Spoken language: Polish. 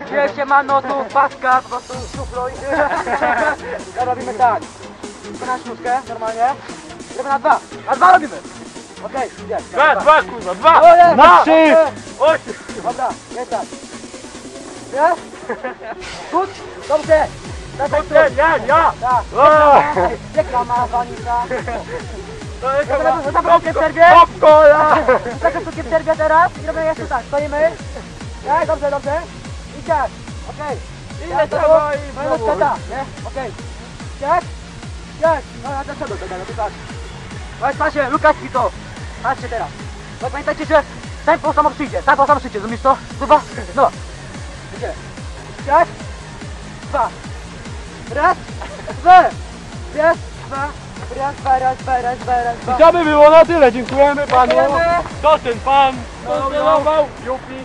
Gdzie się ma no tu paska, po prostu szufluj. To robimy tak. Na śrubkę, normalnie. Robimy na dwa. Na dwa robimy. Okej, idzie. Dwa, kurwa, dwa! Na trzy! Dobra, jest tak. Jest? Gut? Dobrze. Tak, Ja! tak. Jaka marazonika. Zostawmy w przerwie. Zostawmy w przerwie teraz i robimy jeszcze tak. Stoimy. Tak, dobrze. I tak. Okej. Ile trzeba i mamy skata, nie? Okej. Tak? Tak. No ja też szedłem, tak. Chodź, patrzcie, Lukas i to. Patrzcie teraz. No pamiętajcie, że tempo samo przyjdzie, rozumiesz to? Chyba? No. Idzie. Tak? Dwa. Raz. Dwa. Raz, dwa. Raz. I to by było na tyle, dziękujemy panu. Dziękujemy. To ten pan, to sterował, Jupi.